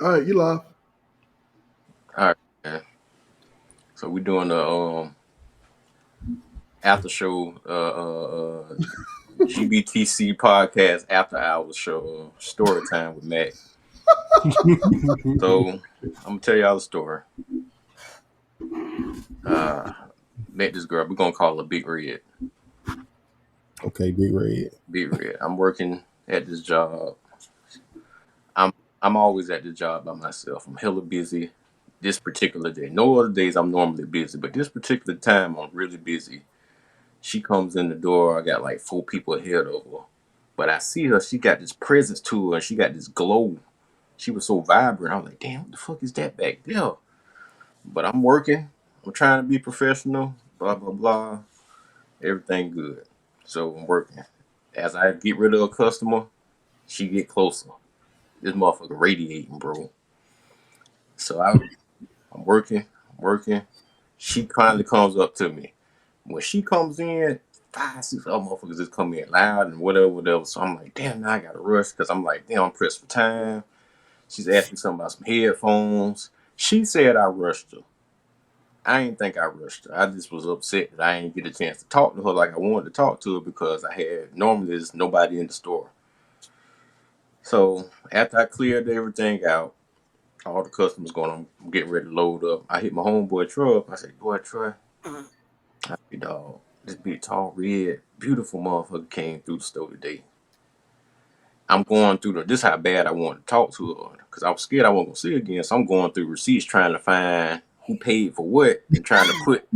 All right, you live. All right, man. So we're doing the after show, GBTC Podcast after hours show, Storytime with Mack. So I'm gonna tell y'all the story. Uh, Met this girl. We're gonna call her Big Red. Okay, Big Red. Big Red. I'm working at this job. I'm I'm always at the job by myself. I'm hella busy. This particular day. No other days I'm normally busy, but this particular time I'm really busy. She comes in the door. I got like 4 people ahead of her. But I see her. She got this presence to her. And she got this glow. She was so vibrant. I was like, damn, what the fuck is that back there? But I'm working. I'm trying to be professional. Blah, blah, blah. Everything good. So I'm working. As I get rid of a customer, she get closer. This motherfucker radiating, bro. So I'm working, working. She finally comes up to me. When she comes in, 5, 6 other motherfuckers just come in loud and whatever, whatever. So I'm like, damn, now I gotta rush because I'm like, damn, I'm pressed for time. She's asking something about some headphones. She said I rushed her. I ain't think I rushed her. I just was upset that I ain't get a chance to talk to her like I wanted to talk to her because normally there's nobody in the store. So after I cleared everything out, all the customers going, I'm getting ready to load up. I hit my homeboy Troy. I said, boy, Troy, I said, dog, this big tall red, beautiful motherfucker came through the store today. I'm going through this how bad I wanted to talk to her because I was scared I wasn't gonna see her again. So I'm going through receipts trying to find who paid for what and trying to put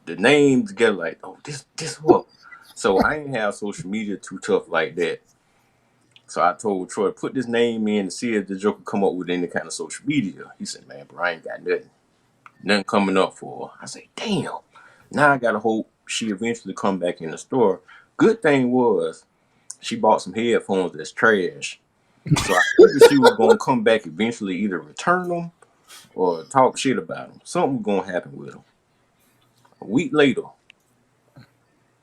the names together like, oh, this what. So I ain't have social media too tough like that. So I told Troy, put this name in to see if the Joker come up with any kind of social media. He said, man, bro, I ain't got nothing coming up for her. I said, damn. Now I gotta hope she eventually come back in the store. Good thing was she bought some headphones that's trash. So I figured she was gonna come back eventually, either return them or talk shit about them. Something was gonna happen with them. A week later,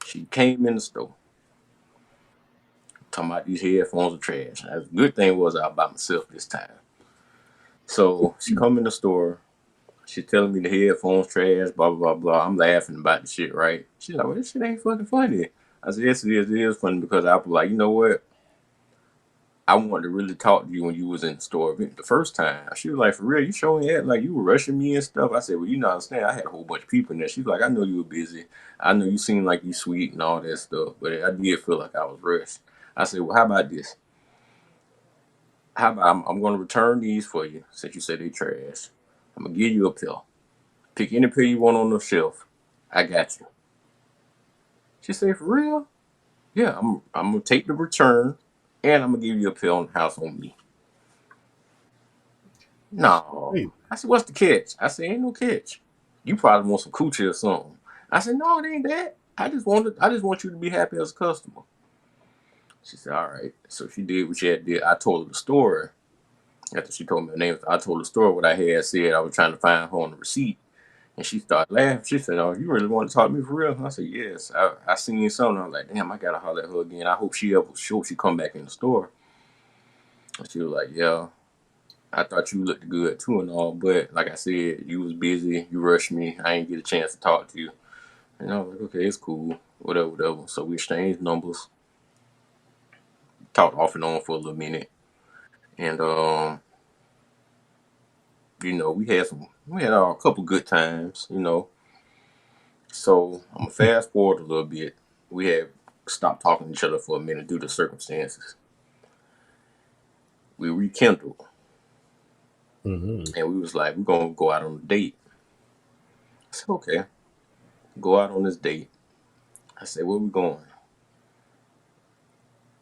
she came in the store talking about these headphones are trash. The good thing was I was by myself this time. So she come in the store. She telling me the headphones trash, blah blah blah blah. I'm laughing about the shit, right? She's like, well, this shit ain't fucking funny. I said, yes, it is. It is funny because I was like, you know what? I wanted to really talk to you when you was in the store the first time. She was like, for real, you showing that? Like, you were rushing me and stuff. I said, well, you know, understand, I had a whole bunch of people in there. She's like, I know you were busy. I know you seemed like you sweet and all that stuff, but I did feel like I was rushed. I said, well, how about this? How about I'm going to return these for you since you said they trash. I'm going to give you a pill. Pick any pill you want on the shelf. I got you. She said, for real? Yeah, I'm going to take the return and I'm going to give you a pill on the house on me. No. Hey, I said, what's the catch? I said, ain't no catch. You probably want some coochie or something. I said, no, it ain't that. I just want you to be happy as a customer. She said, all right. So she did what she had to do. I told her the story. After she told me her name, I told the story what I had said. I was trying to find her on the receipt. And she started laughing. She said, oh, you really want to talk to me for real? I said, yes. I seen something. I was like, damn, I got to holler at her again. I hope she come back in the store. And she was like, yeah. I thought you looked good too and all, but like I said, you was busy. You rushed me. I didn't get a chance to talk to you. And I was like, okay, it's cool. Whatever, whatever. So we exchanged numbers. Talked off and on for a little minute. And, we had a couple good times, So I'm going to fast forward a little bit. We had stopped talking to each other for a minute due to circumstances. We rekindled. And we was like, we're going to go out on a date. I said, okay. Go out on this date. I said, where we going?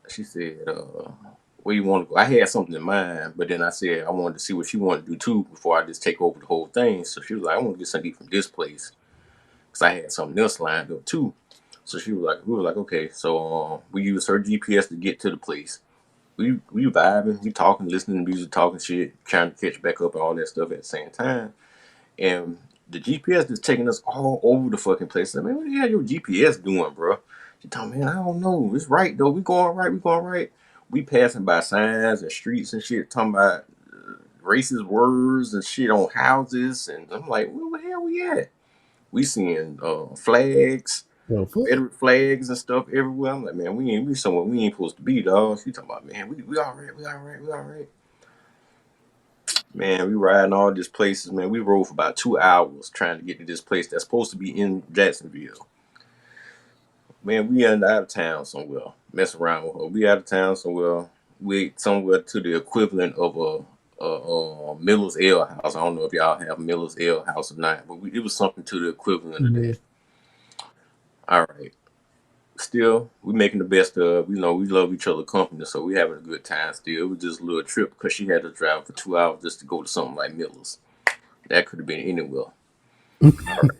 She said, where you want to go? I had something in mind, but then I said I wanted to see what she wanted to do too before I just take over the whole thing. So she was like, I want to get something from this place because I had something else lined up too. So we were like, okay. So we used her GPS to get to the place. We vibing, we talking, listening to music, talking shit, trying to catch back up and all that stuff at the same time. And the GPS is taking us all over the fucking place. I mean, what the hell your GPS doing, bro? She told me, man, I don't know. It's right though. We going right. We passing by signs and streets and shit, talking about racist words and shit on houses, and I'm like, where the hell we at? We seeing flags, Well, Confederate flags and stuff everywhere. I'm like, man, we somewhere we ain't supposed to be, dog. She talking about, man, we all right, we all right, we all right. Man, we riding all these places, man. We rode for about 2 hours trying to get to this place that's supposed to be in Jacksonville. Man, we end out of town somewhere. Mess around with her. We out of town somewhere. We somewhere to the equivalent of a Miller's Ale House. I don't know if y'all have Miller's Ale House or not, but it was something to the equivalent of that. All right. Still, we making the best of. You know, we love each other company, so we having a good time. Still, it was just a little trip because she had to drive for 2 hours just to go to something like Miller's. That could have been anywhere. All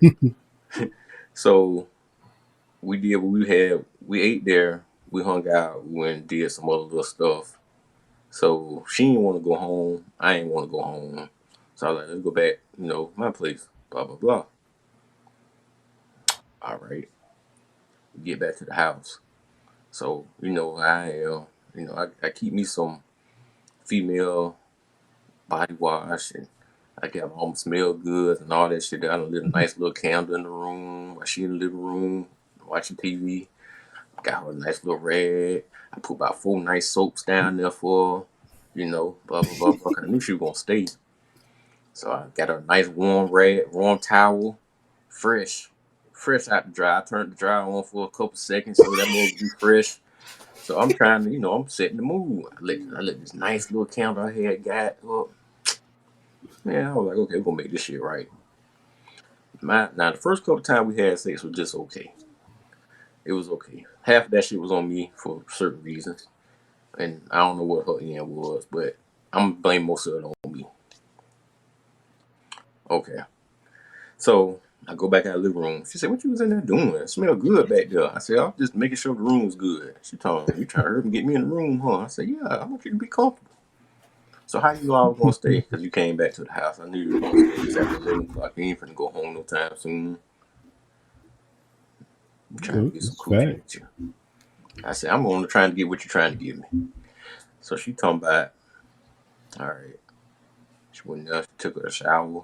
right. So we did what we had. We ate there. We hung out. We went and did some other little stuff. So she didn't want to go home. I didn't want to go home. So I was like, let's go back, my place. Blah, blah, blah. All right. We get back to the house. So, I am, I keep me some female body wash, and I got all smell good and all that shit. I done lit a nice little candle in the room while she in the living room watching TV. Got her a nice little rag. I put about 4 nice soaps down there for her, blah, blah, blah, blah. I knew she was going to stay. So I got her a nice warm rag, warm towel, fresh out the dry. I turned the dryer on for a couple seconds so that mug be fresh. So I'm trying to, I'm setting the mood. I lit this nice little candle I had got up. Man, I was like, okay, we're going to make this shit right. Now, the first couple times we had sex was just okay. It was okay. Half of that shit was on me for certain reasons. And I don't know what her end was, but I'm going to blame most of it on me. Okay. So I go back out of the living room. She said, what you was in there doing? It smelled good back there. I said, I'm just making sure the room was good. She told me, you trying to hurry and get me in the room, huh? I said, yeah, I want you to be comfortable. So how you know I was going to stay? Because you came back to the house. I knew you were going to stay. It's after 11 o'clock. You ain't finna go home no time soon. I'm trying to get some coochie with you. I said, I'm going to try to get what you're trying to give me. So she talking about, all right. She went there, she took her a shower.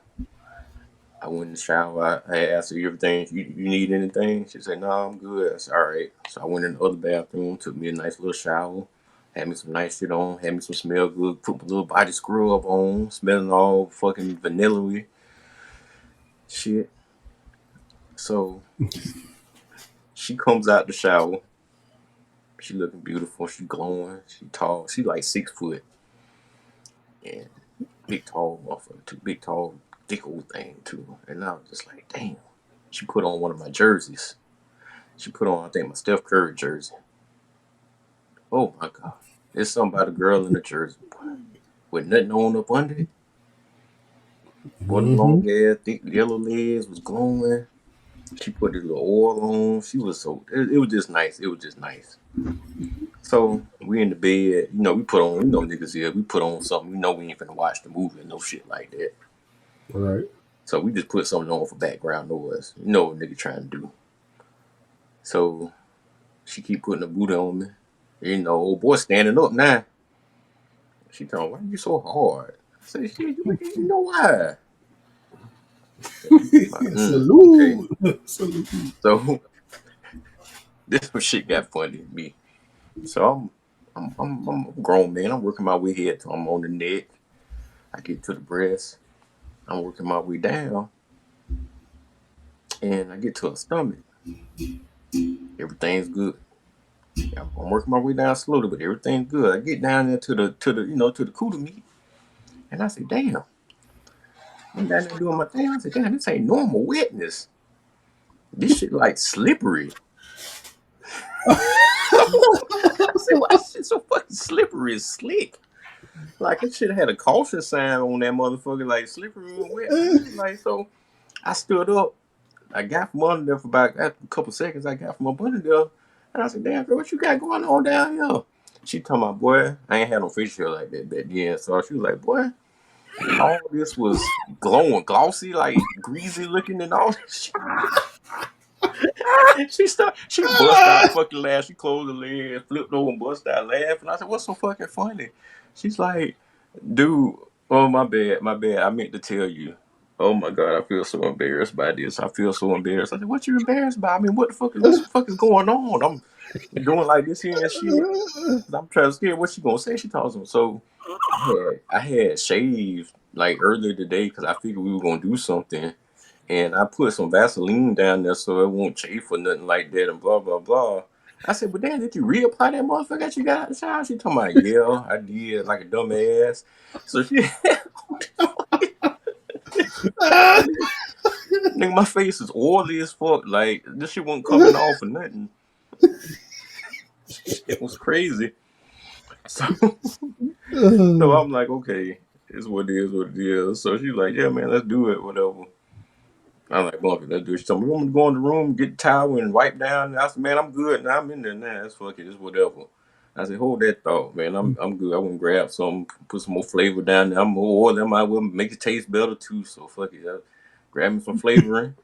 I went in the shower. I asked her everything. You need anything? She said, no, I'm good. I said, all right. So I went in the other bathroom, took me a nice little shower, had me some nice shit on, had me some smell good, put my little body scrub on, smelling all fucking vanilla-y shit. So she comes out the shower. She looking beautiful. She glowing. She tall. She like 6 foot. And big, tall motherfucker too. Big, tall, thick old thing too. And I was just like, damn. She put on one of my jerseys. She put on, I think, my Steph Curry jersey. Oh my God. There's something about a girl in a jersey, boy, with nothing on up under it. Boy, the long hair, thick yellow legs was glowing. She put this little oil on. She was it was just nice. It was just nice. So we in the bed, we put on, niggas here, we put on something, we ain't finna watch the movie and no shit like that. Right. So we just put something on for background noise. You know what a nigga trying to do. So she keep putting the booty on me. Old boy standing up now. She told me, why are you so hard? I said, shit, you know why? Salute. Okay. Salute. So this shit got funny to me. So I'm a grown man. I'm working my way here till I'm on the neck. I get to the breast. I'm working my way down. And I get to her stomach. Everything's good. I'm working my way down slowly, but everything's good. I get down there to the to the cooter meat. And I say, damn. I'm down there doing my thing. I said, damn, this ain't normal wetness. This shit like slippery. I said, why this shit so fucking slippery and slick? Like, it should have had a caution sign on that motherfucker, like slippery and wet. Like, so I stood up. I got from under there for about a couple seconds. I got from up under there. And I said, damn, girl, what you got going on down here? She told my boy, I ain't had no facial hair like that back then. So she was like, boy, all this was glowing, glossy, like greasy looking and all that shit. She bust out fucking laugh. She closed her legs, flipped over and bust out laughing. I said, what's so fucking funny? She's like, dude, Oh, my bad, my bad. I meant to tell you. Oh my God, I feel so embarrassed by this. I feel so embarrassed. I said, "What you embarrassed by? I mean, what the fuck is going on? I'm doing like this here and shit. I'm trying to scare what she gonna say." She tells him. So I had shaved like earlier today because I figured we were gonna do something, and I put some Vaseline down there so it won't chafe or nothing like that, and blah blah blah. I said, "But damn, did you reapply that motherfucker that you got out the shower?" She talking about, "Yeah, I did," like a dumbass. So she, nigga, my face is oily as fuck. Like this shit wasn't coming off or nothing. It was crazy. So, so I'm like, okay, it's what it is, what it is. So she's like, "Yeah, man, let's do it, whatever." I'm like, "Bunker, let's do it." She told me, "We want to go in the room, get the towel, and wipe down." And I said, "Man, I'm good. Now I'm in there now. It's fuck it, it's whatever." I said, "Hold that thought, man. I'm good. I want to grab some, put some more flavor down there. I'm more oil. That might well make it taste better too. So fuck it. I grabbed me some flavoring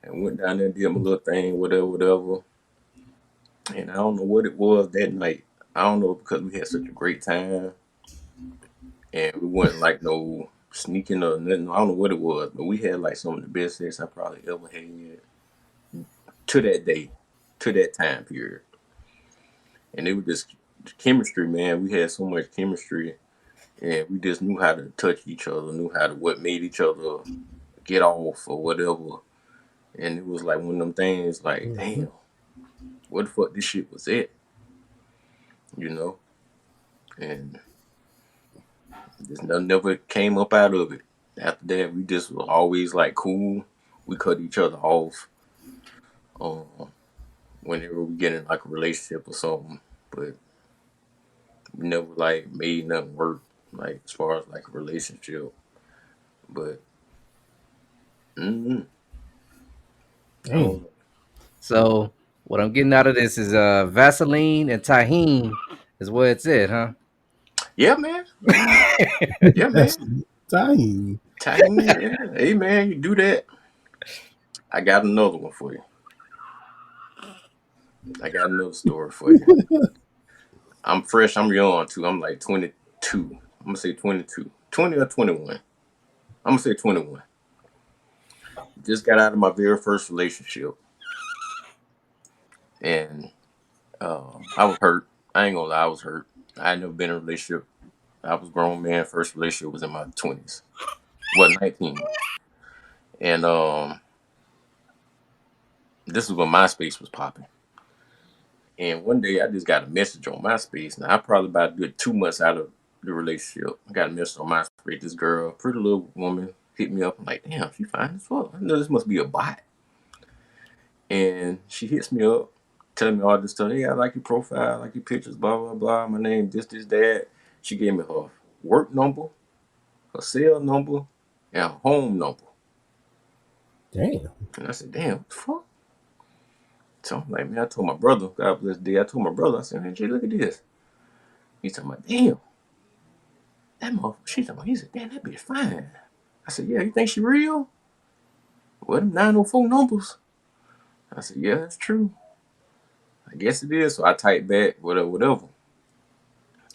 and went down there and did my little thing, whatever, whatever. And I don't know what it was that night. I don't know because we had such a great time and we wasn't like no sneaking or nothing. I don't know what it was, but we had like some of the best sex I probably ever had to that day, to that time period. And it was just chemistry, man. We had so much chemistry, and we just knew how to touch each other, knew how to what made each other get off or whatever. And it was like one of them things, like, damn, what the fuck this shit was at, you know? And just nothing never came up out of it. After that, we just were always like cool. We cut each other off um, whenever we get in like a relationship or something, but we never like made nothing work like as far as like a relationship. But mm, I don't Dang. know. So what I'm getting out of this is Vaseline and tahine is where it's at, huh? Yeah, man. Yeah, That's man. dying. Tahini, yeah. Hey, man, you do that. I got another one for you. I got another story for you. I'm fresh. I'm young too. I'm like 22. I'm gonna say 22, 20 or 21. I'm gonna say 21. Just got out of my very first relationship, and I was hurt. I ain't gonna lie, I was hurt. I had never been in a relationship. I was a grown man. First relationship was in my 20s. Well, 19. And this is when MySpace was popping. And one day I just got a message on MySpace. Now I probably about a good 2 months out of the relationship. I got a message on MySpace. This girl, pretty little woman, hit me up. I'm like, damn, she fine as fuck. I know this must be a bot. And she hits me up, telling me all this stuff. Hey, I like your profile, I like your pictures, blah, blah, blah. My name, this, that. She gave me her work number, her cell number, and her home number. Damn. And I said, damn, what the fuck? So I'm like, man, I told my brother, God bless day, I told my brother, I said, man, Jay, look at this. He's talking about, damn, that motherfucker, she's talking about, he said, damn, that bitch fine. I said, yeah, you think she real? Well, them 904 numbers. I said, yeah, that's true. I guess it is. So I typed back, whatever, whatever.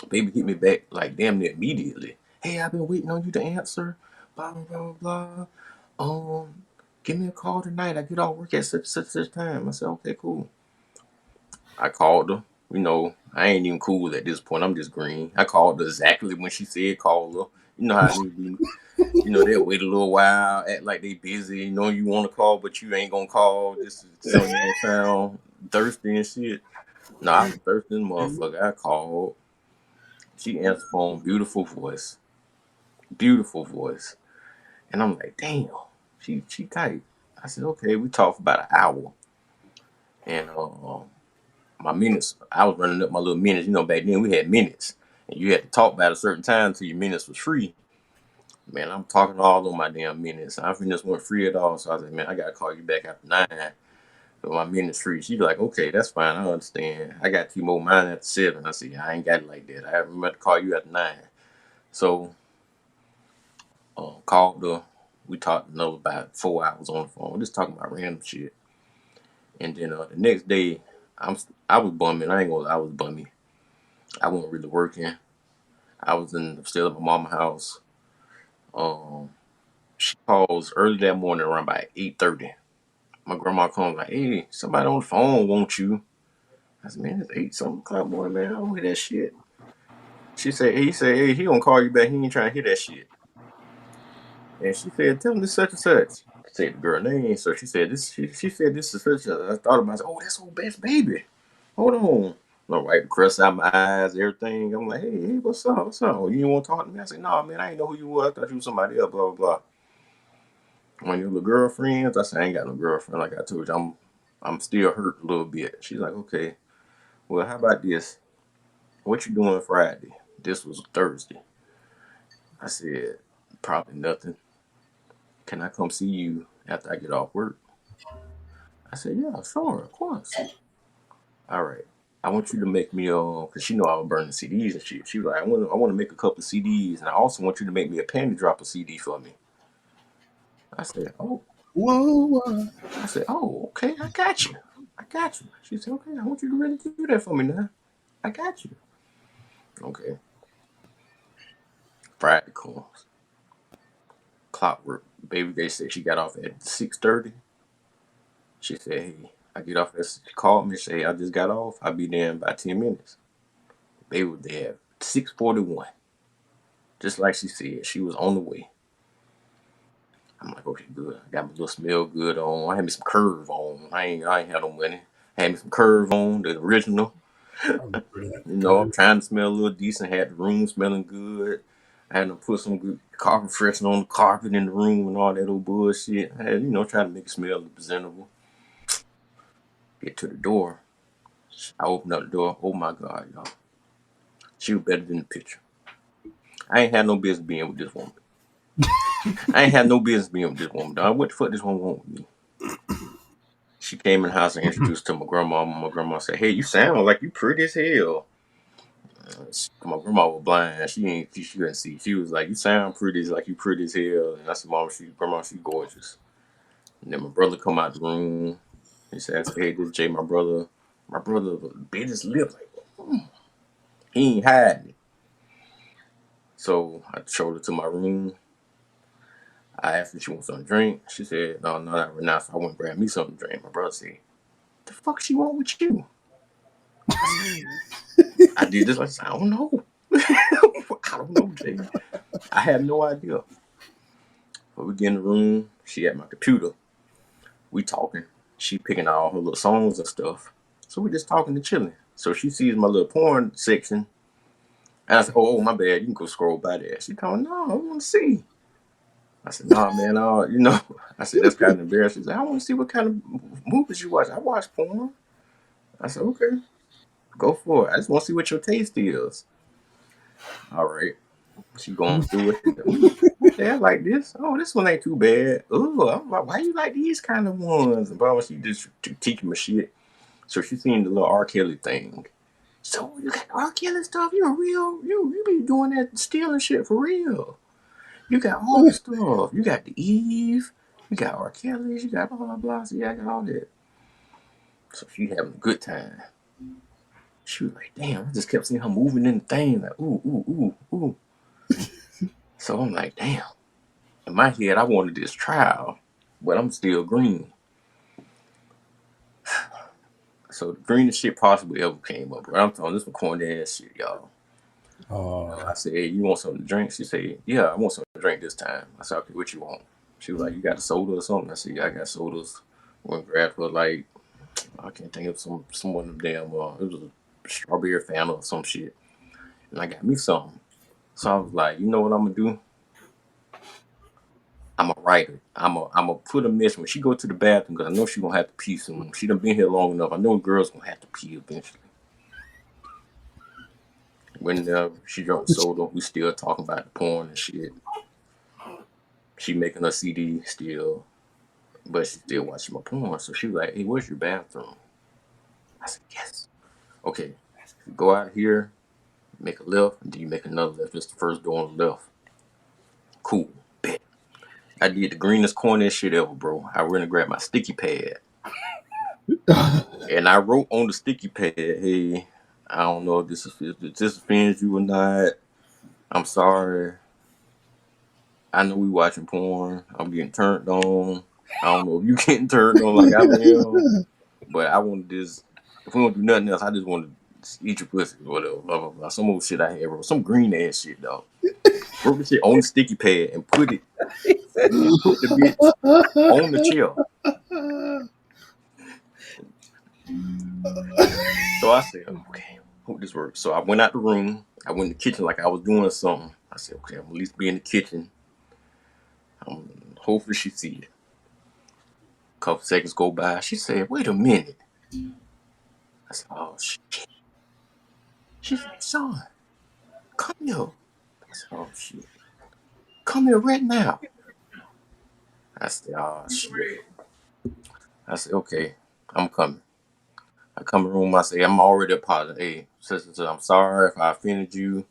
Baby hit me back like damn near immediately. Hey, I've been waiting on you to answer. Blah blah blah blah. Give me a call tonight. I get off work at such time. I said, okay, cool. I called her. You know, I ain't even cool at this point. I'm just green. I called her exactly when she said call her. You know how they be. You know, they'll wait a little while, act like they busy. You know you want to call, but you ain't gonna call. Just so you don't sound thirsty and shit. No, I was thirsty, motherfucker. I called. She answered phone, beautiful voice, beautiful voice, and I'm like, damn, she tight. I said, okay. We talked for about an hour, and my minutes. I was running up my little minutes. You know, back then we had minutes, and you had to talk about a certain time till your minutes was free. Man, I'm talking all on my damn minutes. I just weren't free at all. So I was like, man, I gotta call you back after 9. So my minutes free. She's like, okay, that's fine. I understand. I got T-Mobile mine after 7. I said, yeah, I ain't got it like that. I remember to call you after 9. So called her. We talked another about 4 hours on the phone. We're just talking about random shit. And then the next day, I was bumming. I ain't gonna lie, I was bummy. I wasn't really working. I was still at my mama's house. She calls early that morning around about 8:30. My grandma comes like, "Hey, somebody on the phone wants you." I said, "Man, it's 8 something o'clock morning, man. I don't hear that shit." He said, "Hey, he gonna call you back. He ain't trying to hear that shit." And she said, "Tell him this such and such." I said the girl name. So she said this. She said this is such a. I thought about it. Oh, that's old best baby. Hold on. I'm right, crust out my eyes, everything. I'm like, hey, what's up? What's up? You want to talk to me? I said, no, man, I ain't know who you were. I thought you was somebody else. Blah blah blah. When you little girlfriends, I said, I ain't got no girlfriend. Like I told you, I'm still hurt a little bit. She's like, okay, well, how about this? What you doing Friday? This was Thursday. I said, probably nothing. Can I come see you after I get off work? I said, yeah, sure, of course. All right. I want you to make me cause she know I was burning CDs and shit. She was like, I want to make a couple of CDs, and I also want you to make me a panty dropper CD for me. I said, oh. Whoa. I said, oh, okay, I got you. She said, okay, I want you to really do that for me now. I got you. Okay. Friday comes. Clockwork. Baby, they said she got off at 6:30. She said, hey, I get off. She called me and said, hey, I just got off. I'll be there in about 10 minutes. They were there at 6:41. Just like she said, she was on the way. I'm like, okay, good. I got my little smell good on. I had me some Curve on. I ain't had no money. I had me some Curve on, the original. I'm trying to smell a little decent. Had the room smelling good. I had to put some good carpet freshener on the carpet in the room and all that old bullshit. I had, trying to make it smell presentable. Get to the door. I opened up the door. Oh my God, y'all. She was better than the picture. I ain't had no business being with this woman. I ain't had no business being with this woman, dog. What the fuck this woman want with me? She came in the house and introduced to my grandma. My grandma said, hey, you sound like you pretty as hell. My grandma was blind. She couldn't see. She was like, you sound pretty, like you pretty as hell. And I said, grandma, she gorgeous. And then my brother come out the room. He said, hey, this is Jay, my brother. My brother bit his lip like, he ain't hiding it. So I showed her to my room. I asked her if she wants something to drink. She said, no, not right now. So I went and grabbed me something to drink. My brother said, the fuck she want with you? I did this. Like, I don't know. I don't know, Jay. I have no idea. But we get in the room. She at my computer. We talking. She picking out all her little songs and stuff. So we just talking and chilling. So she sees my little porn section. And I said, oh, my bad. You can go scroll by there. She told me, no, I want to see. I said, nah, man. I said, that's kind of embarrassing. She said, I want to see what kind of movies you watch. I watch porn. I said, okay. Go for it. I just want to see what your taste is. All right. She going through it. Okay, I like this. Oh, this one ain't too bad. Oh, I'm like, why you like these kind of ones? And blah, she just teaching me shit. So she seen the little R. Kelly thing. So you got R. Kelly stuff? You a real, you be doing that stealing shit for real. You got all the stuff. You got the Eve. You got R. Kelly's. You got blah, blah, blah. So yeah, I got all that. So she having a good time. She was like, damn, I just kept seeing her moving in the thing. Like, ooh, ooh, ooh, ooh. So I'm like, damn. In my head, I wanted this trial, but I'm still green. So the greenest shit possibly ever came up. I'm talking this corny ass shit, y'all. I said, hey, you want something to drink? She said, yeah, I want something to drink this time. I said, okay, what you want? She was like, you got a soda or something? I said, yeah, I got sodas. Went and grabbed her, like, I can't think of some one of them damn, it was a strawberry Fanta or some shit. And I got me something. So I was like, you know what I'm going to do? I'm a writer. I'm a put a message when she go to the bathroom because I know she gonna have to pee soon. She done been here long enough. I know a girl's gonna have to pee eventually. When she drank soda, we still talking about the porn and shit. She making her CD still, but she still watching my porn. So she was like, "Hey, where's your bathroom?" I said, "Yes." Okay, go out here, make a left, and then you make another left. It's the first door on the left. Cool. Bet. I did the greenest, corniest shit ever, bro. I went and grabbed my sticky pad. And I wrote on the sticky pad, hey, I don't know if this offends you or not, I'm sorry. I know we watching porn. I'm getting turned on. I don't know if you getting turned on like I am, but I want this. If we don't do nothing else, I just want to eat your pussy or whatever. Blah, blah, blah. Some old shit I had, bro. Some green ass shit, dog. Wrote the shit on the sticky pad and put the bitch on the chair. So I said, okay, hope this works. So I went out the room. I went in the kitchen like I was doing something. I said, okay, I'm at least be in the kitchen. Hopefully she see it. A couple seconds go by. She said, wait a minute. I said, oh shit. She said, son, come here. I said, oh shit. Come here right now. I said, oh shit. I said, okay, I'm coming. I come in the room, I say, I'm already apologizing. Hey, sister, I'm sorry if I offended you.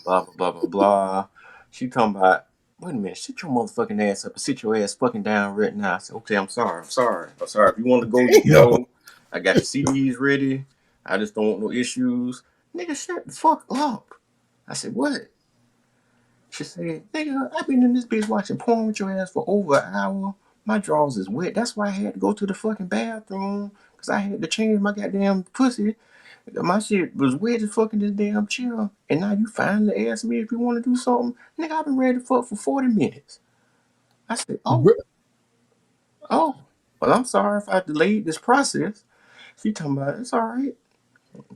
Blah, blah, blah, blah, blah. She talking about, wait a minute, sit your motherfucking ass up and sit your ass fucking down right now. I said, okay, I'm sorry. If you want to go, you can go. I got your CDs ready. I just don't want no issues. Nigga, shut the fuck up. I said, what? She said, nigga, I've been in this bitch watching porn with your ass for over an hour. My drawers is wet. That's why I had to go to the fucking bathroom. Because I had to change my goddamn pussy. My shit was wet as fucking this damn chair. And now you finally ask me if you want to do something. Nigga, I've been ready to fuck for 40 minutes. I said, oh. Well, I'm sorry if I delayed this process. She talking about, it's all right.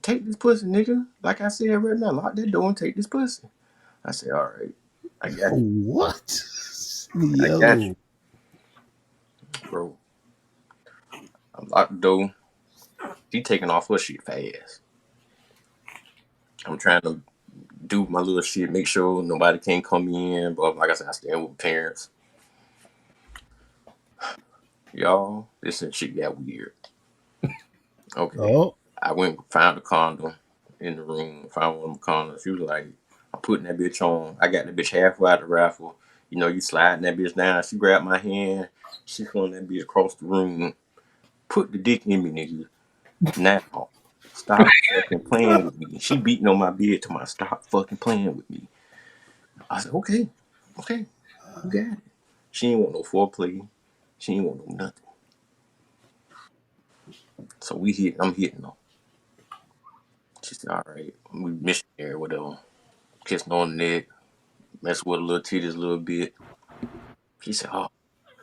Take this pussy, nigga. Like I said right now, lock that door and take this pussy. I said, all right. I got you. What? I got you. Bro. I locked the door. She taking off her shit fast. I'm trying to do my little shit, make sure nobody can come in. But like I said, I stand with parents. Y'all, this shit got weird. Okay. Oh. I went and found a condom in the room. Found one of the condoms. She was like, I'm putting that bitch on. I got that bitch halfway out the raffle. You know, you sliding that bitch down. She grabbed my hand. She flung that bitch across the room. Put the dick in me, nigga. Now. Stop fucking playing with me. She beating on my bed to my stop fucking playing with me. I said, okay, you got it. She ain't want no foreplay. She ain't want no nothing. So I'm hitting her. She said, all right, we missionary, whatever. Kissing on the neck, mess with her little titties a little bit. She said, oh,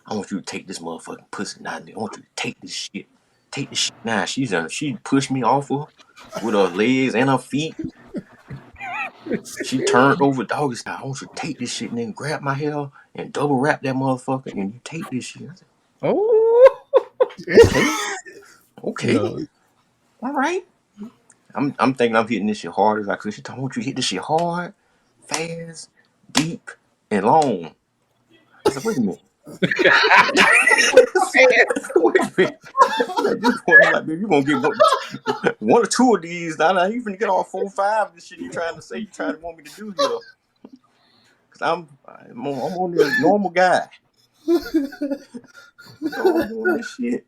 I want you to take this motherfucking pussy now. I want you to take this shit. Take this shit now. She pushed me off her with her legs and her feet. She turned over doggy style. I want you to take this shit and then grab my hair and double wrap that motherfucker and you take this shit. I said, Oh. okay. No. All right. I'm thinking I'm hitting this shit hard as I could. She told me, I want you to hit this shit hard, fast, deep, and long. I said, wait a minute. Wait a minute. At this point, I'm like, baby, you gonna get one or two of these. Now you finna get all 4 or 5 of this shit you trying to say you trying to want me to do here. Cause I'm only a normal guy. So I'm doing this shit.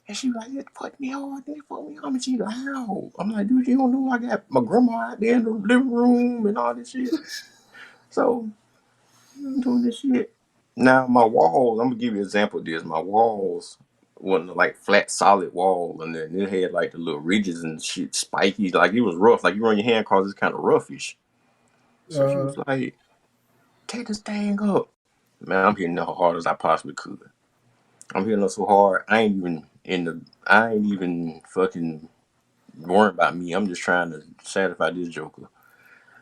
And she like, it put me on, they put me on, and she loud. I'm like, dude, you don't know I got my grandma out there in the living room and all this shit. So I'm doing this shit. Now my walls, I'm gonna give you an example of this. My walls wasn't like flat, solid wall, and then it had like the little ridges and shit, spiky, like it was rough. Like you run your hand across, it's kind of roughish. So she was like, "Take this thing up." Man, I'm hitting her hard as I possibly could. I'm hitting her so hard, I ain't even fucking worrying about me. I'm just trying to satisfy this joker.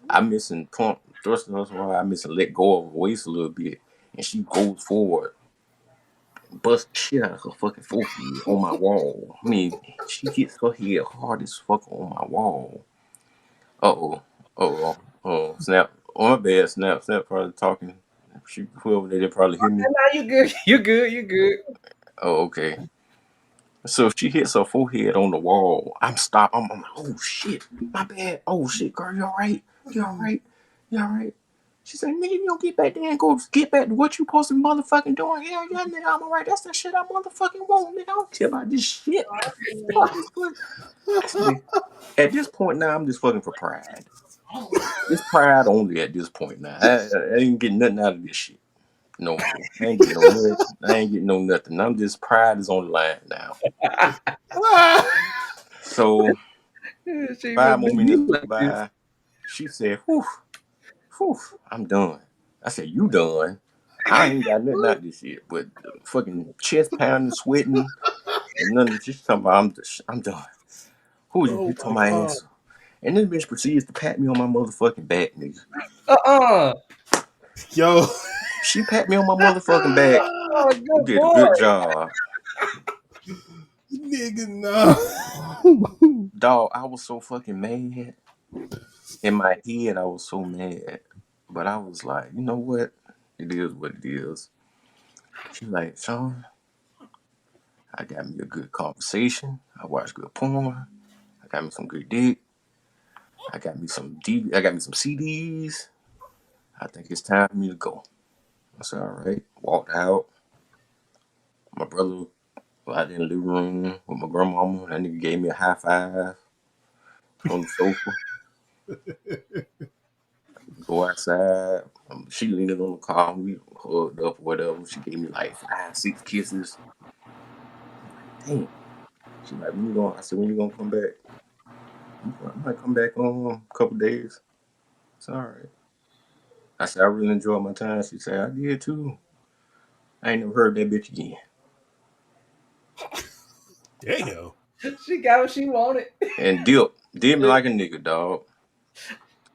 I'm missing pump, thrusting her so hard, I missing let go of her waist a little bit, and she goes forward. Bust the shit out of her fucking forehead on my wall. I mean, she hits her head hard as fuck on my wall. Oh, snap. Oh, my bad, snap probably talking. Whoever they probably hear me. No, you good. You good. Oh, okay. So if she hits her forehead on the wall, I'm stopped. I'm like, oh shit, my bad. Oh shit, girl, you alright? You alright? She said, nigga, you don't get back there and go get back to what you supposed to be motherfucking doing. Hell yeah, nigga, I'm alright. That's the shit I motherfucking want, nigga. I don't care about this shit. Fuck this pussy. I said, at this point now, I'm just fucking for pride. It's pride only at this point now. I ain't getting nothing out of this shit no more. I ain't getting no nut. I ain't getting no nothing. I'm just pride is on the line now. So She 5 must more do you minutes go like this. by. She said, "Whew, whew, I'm done." I said, "You done?" I ain't got nothing out of this shit, but fucking chest pounding, sweating, and nothing. She's talking about I'm done. Who is you Oh talking my my god. answer? And this bitch proceeds to pat me on my motherfucking back, nigga. Yo. She pat me on my motherfucking back. Oh, You good did a boy. good job. Nigga, no. Dog, I was so fucking mad. In my head, I was so mad. But I was like, you know what? It is what it is. She's like, Sean, I got me a good conversation. I watched good porn. I got me some good dick. I got me some I got me some CDs. I think it's time for me to go. I said, all right. Walked out. My brother was out in the living room with my grandmama. That nigga gave me a high five on the sofa. Go outside. She leaned on the car. We hugged up or whatever. She gave me like 5, 6 kisses. I'm like, damn. She like, when you going? I said, when you gonna come back? I might come back on a couple days. It's all right. I said, I really enjoyed my time. She said, I did too. I ain't never heard that bitch again. Damn. She got what she wanted. And did me like a nigga, dog.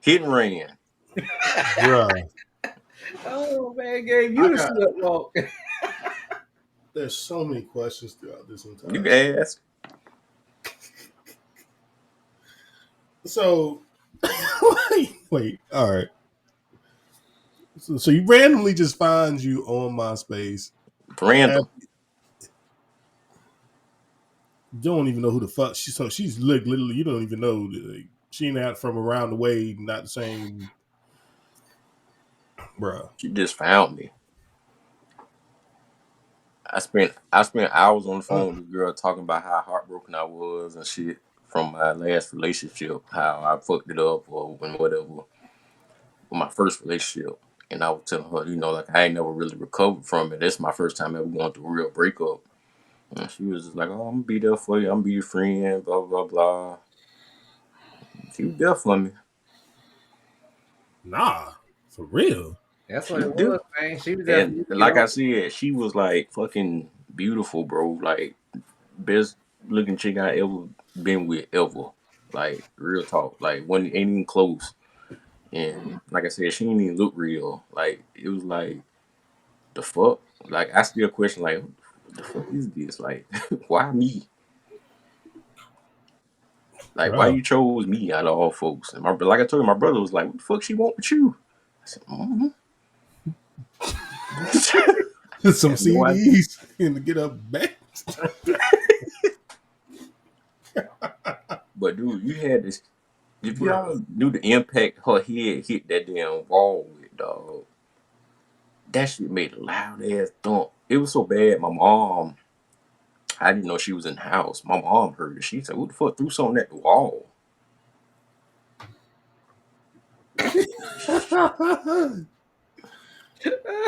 Hit and ran. Bruh. Oh man, gave I you the got slut walk. there's so many questions throughout this You entire can ask. So wait, all right. So you randomly just find you on MySpace. Random. You don't even know who the fuck she's. So she's literally you don't even know. Like, she not from around the way, not the same, bruh. She just found me. I spent hours on the phone with this girl talking about how heartbroken I was and shit from my last relationship, how I fucked it up or when whatever with my first relationship. And I was telling her, like I ain't never really recovered from it. That's my first time ever going through a real breakup. And she was just like, "Oh, I'm gonna be there for you. I'm gonna be your friend." Blah blah blah. She was there for me. Nah, for real. That's She what was it there. was, man. She was there for And you to get like I over. said, she was like fucking beautiful, bro. Like best looking chick I ever been with ever. Like real talk. Like ain't even close. And like I said, she didn't even look real. Like it was like the fuck. Like I still question like what the fuck is this? Like why me? Like why Bruh. you chose me out of all folks? And like I told you, my brother was like, "What the fuck she want with you?" I said, "Mm-hmm." I Some have no idea. CDs and to get up back. But dude, you had this. If y'all knew the impact her head hit that damn wall with, dog, that shit made a loud ass thump. It was so bad. My mom, I didn't know she was in the house. My mom heard it. She said, "Who the fuck threw something at the wall?"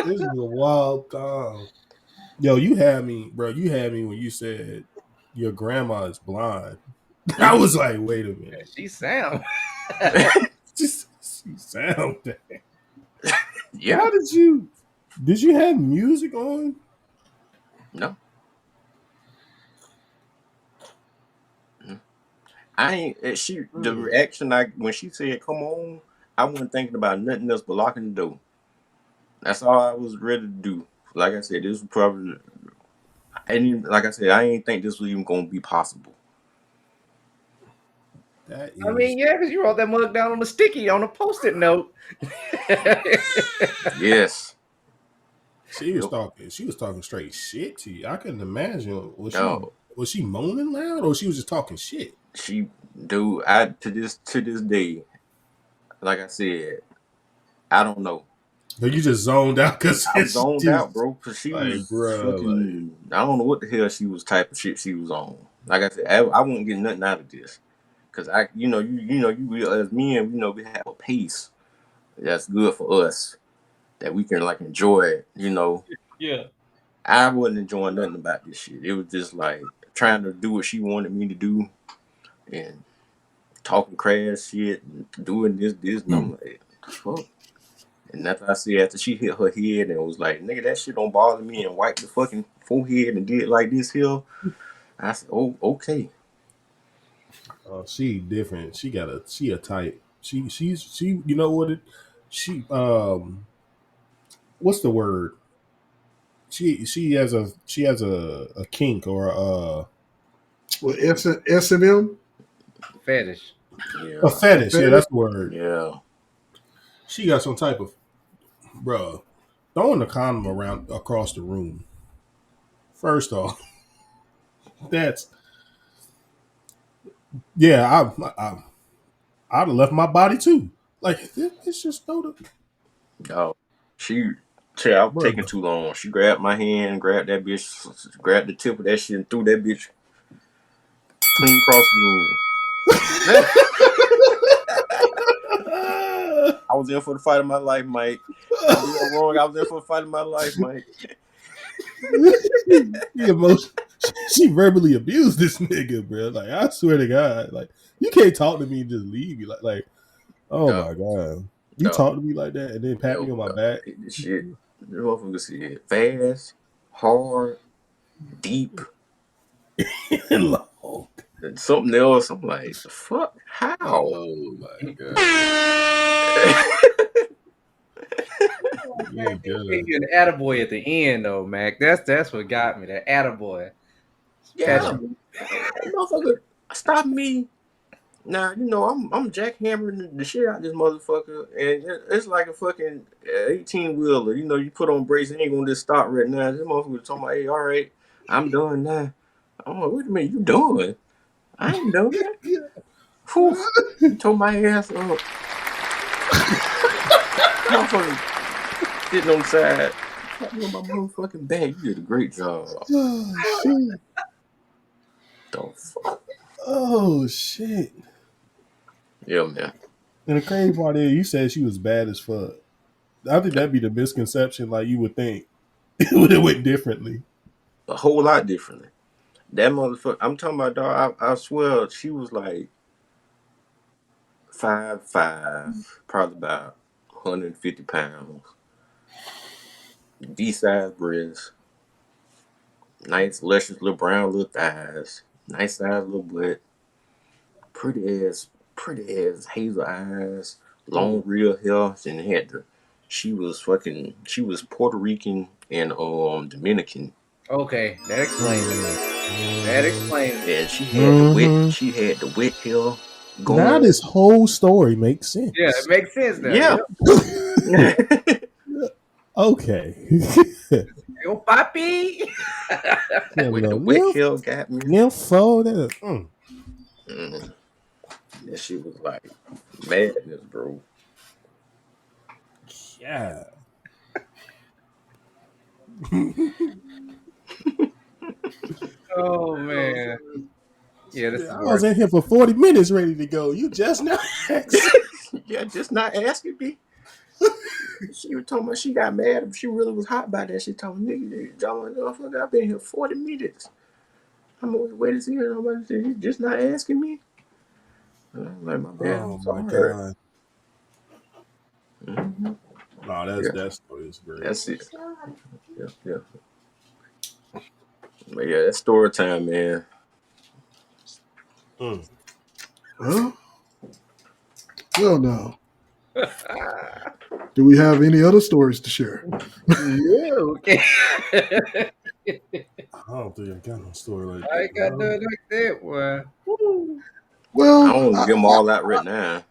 This is a wild time. Yo, you had me, bro. You had me when you said your grandma is blind. I Mm-hmm. was like, wait a minute. She sound. Just she sound. Yeah. How did you have music on? No. Mm. I ain't. The reaction when she said, "Come on," I wasn't thinking about nothing else but locking the door. That's all I was ready to do. Like I said, this was probably. Like I said, I ain't think this was even gonna be possible. That I is mean, yeah, because you wrote that mug down on the sticky on a post-it note. Yes. she was Yep. talking. She was talking straight shit to you. I couldn't imagine. No. Was she moaning loud or she was just talking shit? Dude, I to this day, like I said, I don't know. But you just zoned out because I was zoned she out, was bro, because she like, was bruh, like, fucking. I don't know what the hell she was type of shit she was on. Like I said, I wouldn't get nothing out of this. Cause you as men, we have a pace that's good for us that we can like enjoy it. Yeah. I wasn't enjoying nothing about this shit. It was just like trying to do what she wanted me to do and talking crash shit and doing this, and I'm like, fuck. And that's what I see after she hit her head and was like, nigga, that shit don't bother me, and wiped the fucking forehead and did like this here. I said, oh, okay. Oh, she different. She a type. She you know what it she what's the word? She has a kink or Well, S&M. Fetish. Yeah. a fetish. Yeah, that's the word. Yeah. She got some type of bruh throwing the condom around across the room. First off, that's yeah. I'd have left my body too. Like it's just no. Oh, I was taking Bruh. too long. She grabbed my hand, grabbed that bitch, grabbed the tip of that shit and threw that bitch clean across the room. I was in for the fight of my life, Mike. I did wrong. I was in for the fight of my life, Mike. She verbally abused this nigga, bro. Like I swear to God, like you can't talk to me and just leave me like oh No. my God, you No. talk to me like that and then pat me on my back. This shit, the motherfucker said fast, hard, deep, And long. and something else. I'm like, the fuck? How? Oh my God. Yeah, He gave you an attaboy at the end, though, Mac. That's what got me. That attaboy. Yeah, motherfucker, stop me. Now, I'm jackhammering the shit out of this motherfucker, and it's like a fucking 18-wheeler. You put on brakes, it ain't gonna just stop right now. This motherfucker talking about, hey, all right, I'm done now. I'm like, wait a minute, you done? I ain't done. Whew, you tore my ass up. Motherfucker sitting on the side, tapping on my motherfucking back. You did a great job. Oh shit. The fuck? Oh shit. Yeah, man. And the crazy part is, you said she was bad as fuck. I think that'd be the misconception. Like you would think it would have went differently. A whole lot differently. That motherfucker, I'm talking about, dog. I swear she was like 5'5", probably about 150 pounds. D-sized breasts, nice, luscious little brown little thighs, nice sized little butt, pretty ass hazel eyes, long real hair, and she was Puerto Rican and Dominican. Okay, that explains it. That explains it. And she had the wet hair going. Now this whole story makes sense. Yeah, it makes sense now. Yeah. Okay. Yo, papi. With the wet hair got me. That shit was like madness, bro. Yeah. Oh man. Yeah, this is I was in here for 40 minutes ready to go. You just now Yeah, just not asking me. She was talking about she got mad. She really was hot by that. She told me, nigga, John, motherfucker, I've been here 40 minutes. I'm always waiting to see her. Nobody said, you just not asking me. And I'm like, my bad. Oh I'm my sorry. God. Mm-hmm. No, that story is great. That's it. Yeah. But yeah, that's story time, man. Well, now. Do we have any other stories to share? No, okay. I don't think I got no story like that. I ain't got nothing like that one. Well, I don't give them all out right now.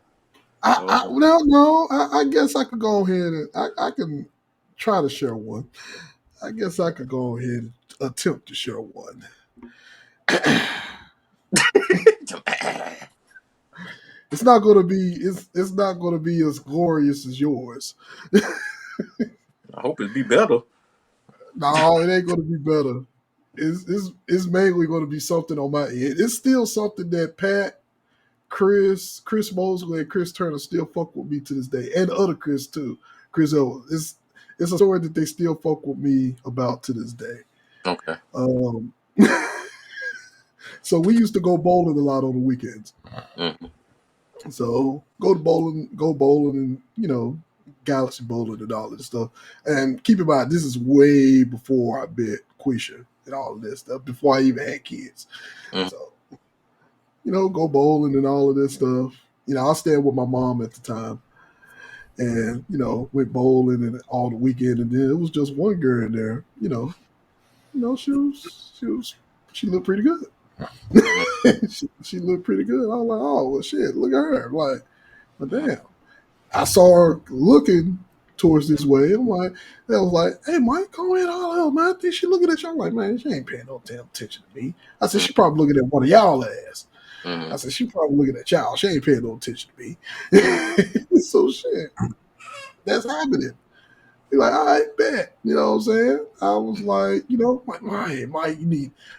I guess I could go ahead and I can try to share one. I guess I could go ahead and attempt to share one. It's not going to be it's not going to be as glorious as yours. I hope it'd be better. No, it ain't going to be better. It's mainly going to be something on my end. It's still something that Pat, Chris Mosley and Chris Turner still fuck with me to this day, and the other Chris too. Chris Owens. It's a story that they still fuck with me about to this day. Okay. So we used to go bowling a lot on the weekends. Mm-hmm. So go bowling, and Galaxy bowling and all this stuff. And keep in mind, this is way before I met Quisha and all of this stuff, before I even had kids. Mm-hmm. So, go bowling and all of this stuff. I stayed with my mom at the time. And, went bowling and all the weekend. And then it was just one girl in there, she looked pretty good. she looked pretty good. I was like, oh, well, shit, look at her. Like, but damn. I saw her looking towards this way. And I was like, hey, Mike, go ahead, all man. I think she looking at you. I'm like, man, she ain't paying no damn attention to me. I said, she probably looking at one of y'all ass. Mm-hmm. I said, she probably looking at y'all. She ain't paying no attention to me. So shit, that's happening. He's like, all right, bet. You know what I'm saying? I was like, Mike,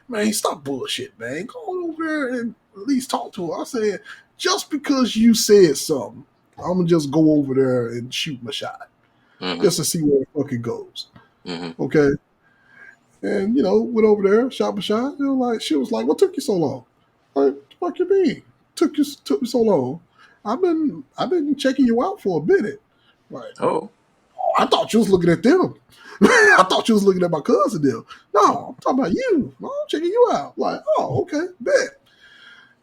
man, stop bullshit, man. Go on over there and at least talk to her. I said, just because you said something, I'm going to just go over there and shoot my shot. Mm-hmm. Just to see where the fuck it goes. Mm-hmm. Okay? And, went over there, shot my shot. She was like, what took you so long? Like, what the fuck you mean? Took me so long? I've been checking you out for a minute. Like, oh, I thought you was looking at them. I thought you was looking at my cousin them. No, I'm talking about you. I'm checking you out. Like, oh, okay, bet.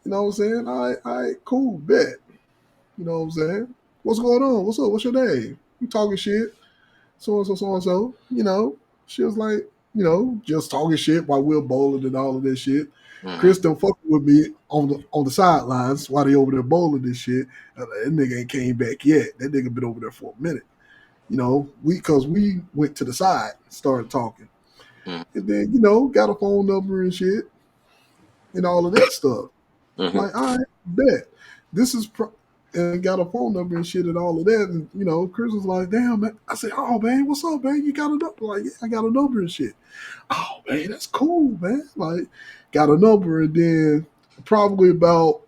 You know what I'm saying? All right, cool, bet. You know what I'm saying? What's going on? What's up? What's your name? You talking shit. So and so. She was like, just talking shit while we're bowling and all of this shit. mm-hmm. Chris done fucking with me on the sidelines while they over there bowling this shit. That nigga ain't came back yet. That nigga been over there for a minute. Because we went to the side, started talking. Mm-hmm. And then, got a phone number and shit and all of that stuff. Mm-hmm. Like, all right, bet. This is, and got a phone number and shit and all of that. And, Chris was like, damn, man. I said, oh, man, what's up, man? You got a number? Like, yeah, I got a number and shit. Oh, man, that's cool, man. Like, got a number. And then probably about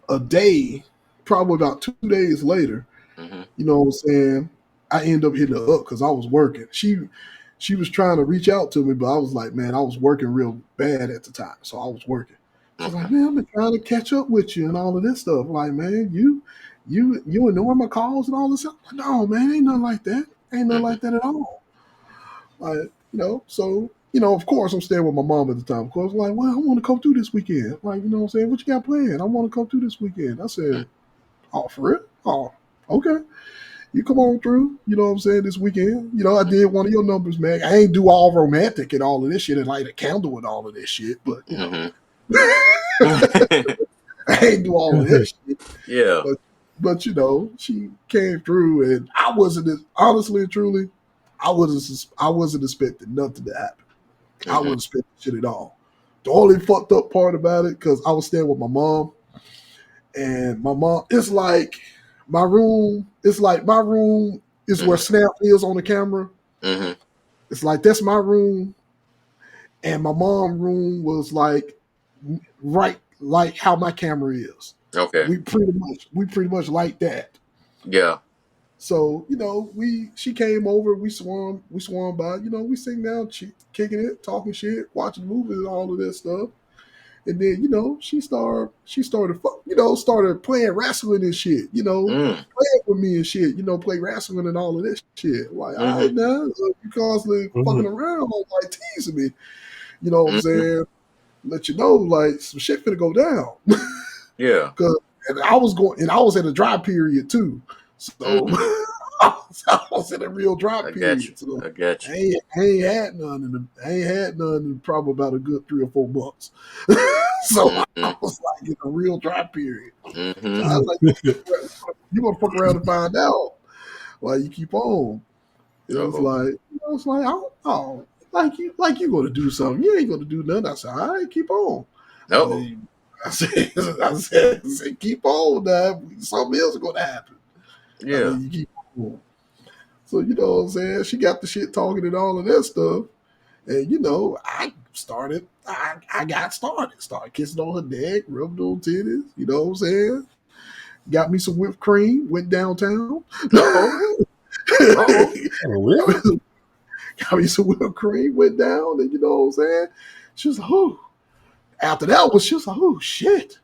a day, probably about 2 days later, Mm-hmm. you know what I'm saying, I ended up hitting her up because I was working. She was trying to reach out to me, but I was like, man, I was working real bad at the time. So I was working. I was like, man, I've been trying to catch up with you and all of this stuff. Like, man, you ignoring my calls and all this stuff? No, man, ain't nothing like that. Ain't nothing like that at all. Like, so, of course, I'm staying with my mom at the time. Of course, like, well, I want to come through this weekend. Like, you know what I'm saying? What you got planned? I want to come through this weekend. I said, oh, for real? Oh, okay. You come on through, you know what I'm saying, this weekend. I did one of your numbers, man. I ain't do all romantic and all of this shit and light a candle and all of this shit, but, I ain't do all of that shit. Yeah. But she came through and I wasn't, honestly and truly, I wasn't expecting nothing to happen. I wasn't expecting shit at all. The only fucked up part about it, because I was staying with my mom, and my mom, it's like my room is where Snap is on the camera. Mm-hmm. It's like, that's my room. And my mom's room was like right like how my camera is. Okay. We pretty much like that. Yeah. So, she came over, we swung by, we sitting down, kicking it, talking shit, watching movies and all of that stuff. And then, she started playing wrestling and shit, playing with me and shit, play wrestling and all of this shit. Like, all right, now, you constantly fucking around, like teasing me. You know what I'm saying? Let you know, like, some shit finna go down. Yeah. And I was in a dry period too. So I was in a real dry period. So I got you. I ain't had none in probably about a good 3 or 4 months. So I was like in a real dry period. Mm-hmm. So I was like, you gonna fuck around and find out while you keep on. It was like, oh, like you gonna do something. You ain't gonna do nothing. I said, all right, keep on. No. I said, keep on now. Something else is gonna happen. Yeah. You keep on. So, you know what I'm saying? She got the shit talking and all of that stuff. And I got started kissing on her neck, rubbed on titties. You know what I'm saying? Got me some whipped cream. Went downtown. Uh-oh. Really? Got me some whipped cream. Went down, and you know what I'm saying? She was like, "Oh." After that she was like, "Oh shit,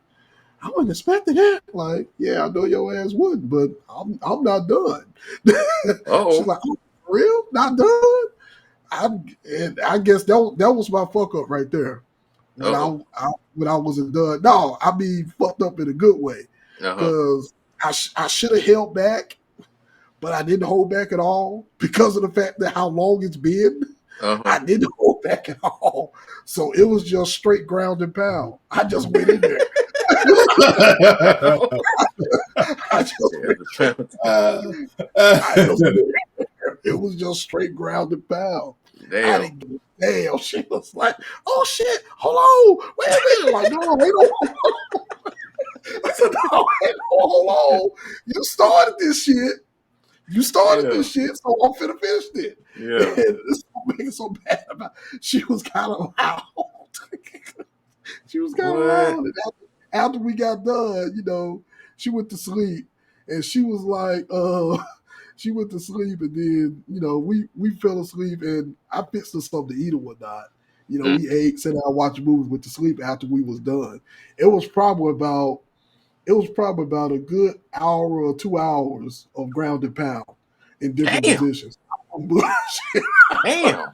I wasn't expecting that." Like, yeah, I know your ass wouldn't, but I'm not done. She's like, "Oh, for real? Not done?" I guess that was my fuck up right there. When I wasn't done. No, I mean fucked up in a good way. Because I should have held back, but I didn't hold back at all because of the fact that how long it's been. I didn't hold back at all. So it was just straight ground and pound. I just went in there. It was just straight ground and pound. Damn. Damn, she was like, "Oh shit, hold on, wait a minute." Like, no, wait on. I said, "No, wait, hold on. You started this shit. This shit, so I'm finna finish it." Yeah. And it's making so bad about. She was kind of loud. She was kind of loud. And after we got done, she went to sleep, and she was like, she went to sleep, and then we fell asleep, and I fixed her something to eat or whatnot. We ate, sat down, watched a movie, went to sleep after we was done. It was probably about a good hour or 2 hours of ground and pound in different positions. Damn.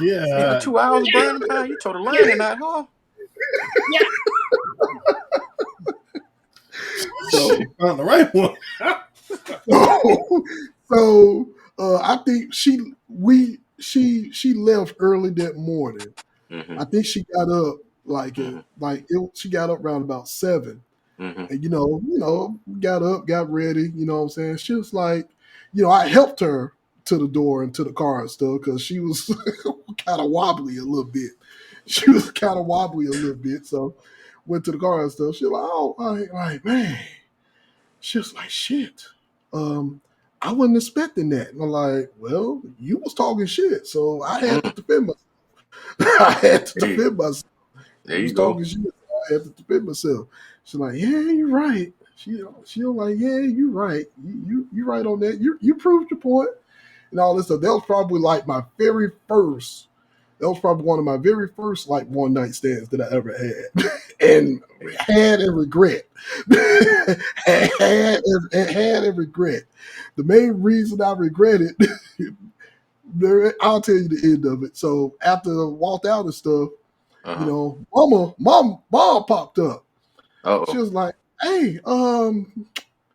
Yeah. 2 hours ground and pound. You told a line tonight, huh? So found the right one. So I think she left early that morning. Mm-hmm. I think she got up she got up around about 7. Mm-hmm. And got up, got ready. You know what I'm saying? She was like, I helped her to the door and to the car and stuff because she was kind of wobbly a little bit. So went to the car and stuff. She was like, "Oh, like man." She was like, "Shit. I wasn't expecting that." And I'm like, "Well, you was talking shit, so I had to defend myself. There you go. Talking shit, so I had to defend myself." She's like, "Yeah, you're right." She was like, "Yeah, you're right. You right on that. You proved your point and all this stuff." That was probably like my very first. That was probably one of my very first like one night stands that I ever had, and regret. had and regret. The main reason I regret it, I'll tell you the end of it. So after I walked out and stuff, mom popped up. She was like, "Hey,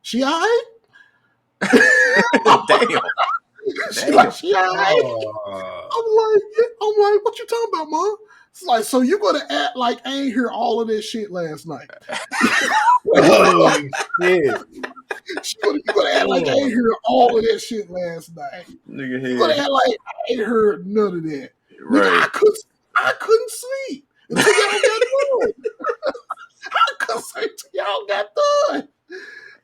she all right?" Damn. She like, "She all right?" I'm like, "What you talking about, Mom?" It's like, "So you gonna act like I ain't hear all of that shit last night?" Oh shit! You gonna act like I ain't hear all of that shit last night? Nigga, you gonna act like I ain't heard none of that? Right. Nigga, I couldn't sleep until y'all got done. I couldn't sleep until y'all got done.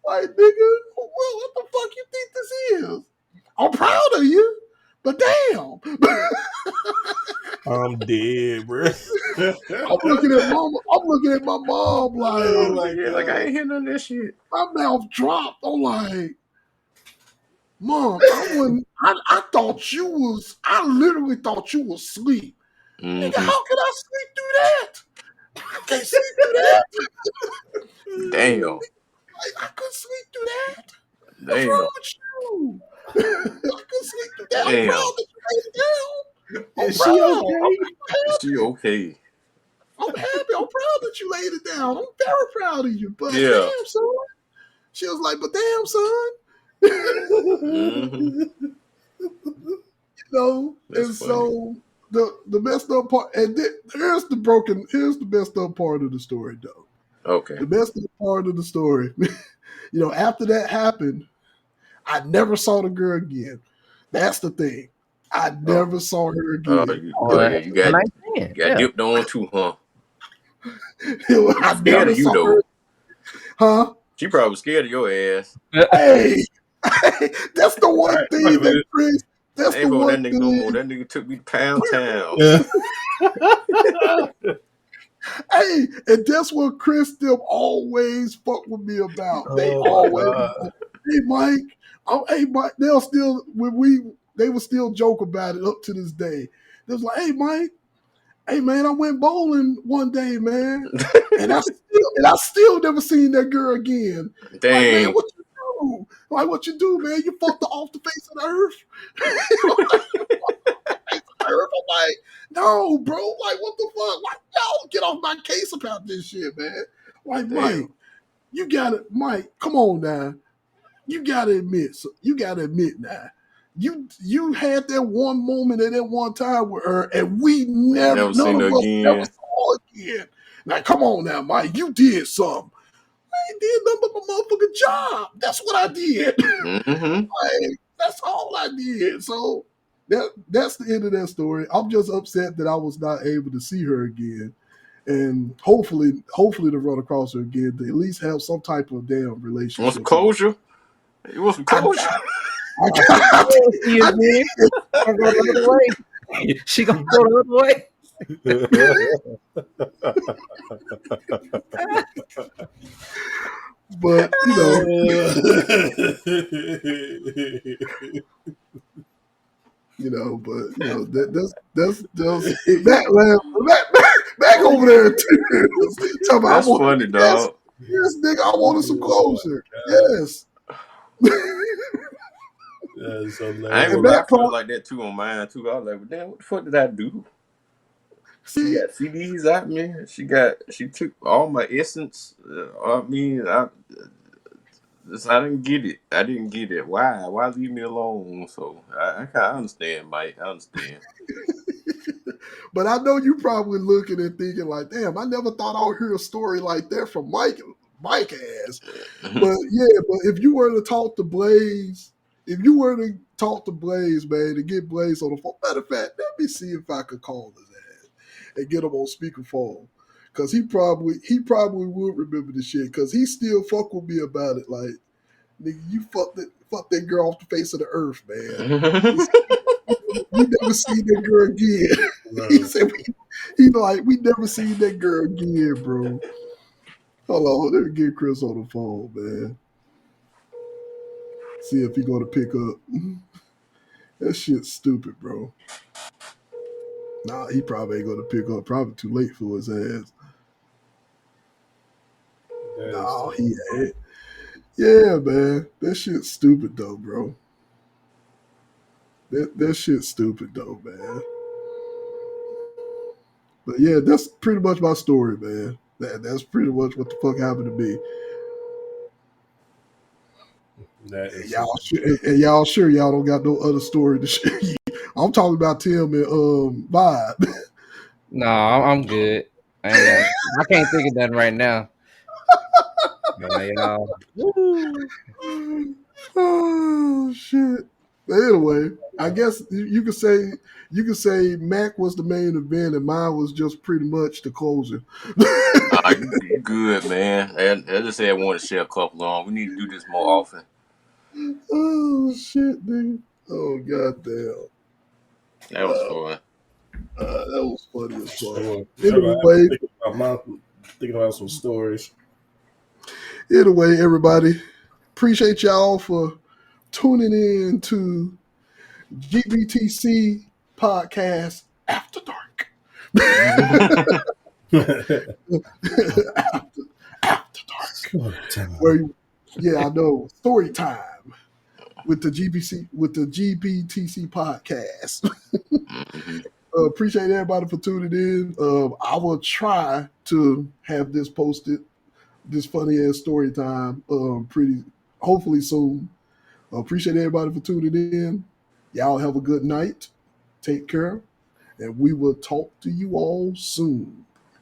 Like, nigga, what the fuck you think this is? I'm proud of you, but damn. I'm dead, bro. I'm looking at my mom like, oh my God, like I ain't hear none of that shit. My mouth dropped. I'm like, "Mom, I thought you was. I literally thought you was asleep. Mm-hmm. Nigga, how can I sleep through that? I can't sleep through that. Damn. I couldn't sleep through that. Damn. What's wrong with you? I couldn't sleep through that. Damn. I'm proud that you laid it down. Is she okay? Is she okay? I'm happy. I'm proud that you laid it down. I'm very proud of you. But Yeah. damn, son." She was like, "But damn, son." Mm-hmm. That's and funny. so the messed up part, and here's the messed up part of the story, though. Okay. The messed up part of the story, after that happened, I never saw the girl again. That's the thing. I never saw her again. You got dipped on too, huh? I Scared of you, though. her. Huh? She probably scared of your ass. Hey, that's the one thing that That's I the ain't fuck with one that nigga no more. thing. That nigga took me to Pound Town. Yeah. Hey, and that's what Chris them always fuck with me about. They Oh, my always, God. hey Mike, hey Mike. They'll still they will still joke about it up to this day. They was like, hey Mike, hey man, I went bowling one day, man, and I still never seen that girl again. Like, man, Dang. what you do? Like, what you do, man? You fucked her off the face of the earth. I'm like, no, bro. Like, what the fuck? Like, y'all get off my case about this shit, man. Like, Damn. Mike, come on now. You gotta admit now. You had that one moment at that one time with her, and we Never none seen of her us never again. saw her again. Now, come on now, Mike. You did something. I ain't did nothing but my motherfucking job. That's what I did. Mm-hmm. Like, that's all I did. So that's the end of that story. I'm just upset that I was not able to see her again, and hopefully to run across her again to at least have some type of damn You want relationship. some closure? You want some closure? I See you again. I'll go the other way. She gonna go the other way. But that's back over there too. Talking about, That's funny, dog. yes, nigga, I wanted some closure. Oh, Yes. That's I ain't hilarious. gonna And lie, I that felt part, like that too on mine too. I was like, well, damn, what the fuck did I do? She see, got CDs out, man. She took all my essence. I didn't get it. I didn't get it. Why? Why leave me alone? So I kind of understand, Mike. I understand. but I know you probably looking and thinking like, damn, I never thought I would hear a story like that from Mike ass. But yeah, but if you were to talk to Blaze, man, to get Blaze on the phone, matter of fact, let me see if I could call his ass and get him on speakerphone. Cause he probably would remember the shit. Cause he still fuck with me about it. Like, nigga, you fuck that girl off the face of the earth, man. We never seen that girl again. No. He said we never seen that girl again, bro. Hold on, let me get Chris on the phone, man. See if he gonna pick up. That shit's stupid, bro. Nah, he probably ain't gonna pick up. Probably too late for his ass. Nah, he ain't. Yeah, man. That shit's stupid though, bro. That shit's stupid though, man. But yeah, that's pretty much my story, man. That's pretty much what the fuck happened to me. That is Y'all sure y'all don't got no other story to share? I'm talking about Tim and Vibe. No, I'm good. I can't think of nothing right now. Y'all. Woo. Oh shit. But anyway, I guess you could say Mack was the main event and mine was just pretty much the closer. You good, man. I just said I want to share a couple on. We need to do this more often. Oh shit, dude. Oh goddamn. That was fun. That was funny as fuck. Anyway, thinking about some stories. Anyway, everybody, appreciate y'all for tuning in to GBTC Podcast After Dark. After Dark. I know. Story time with the GBTC Podcast. Appreciate everybody for tuning in. I will try to have this posted, this funny ass story time, hopefully soon. Appreciate everybody for tuning in. Y'all have a good night. Take care. And we will talk to you all soon.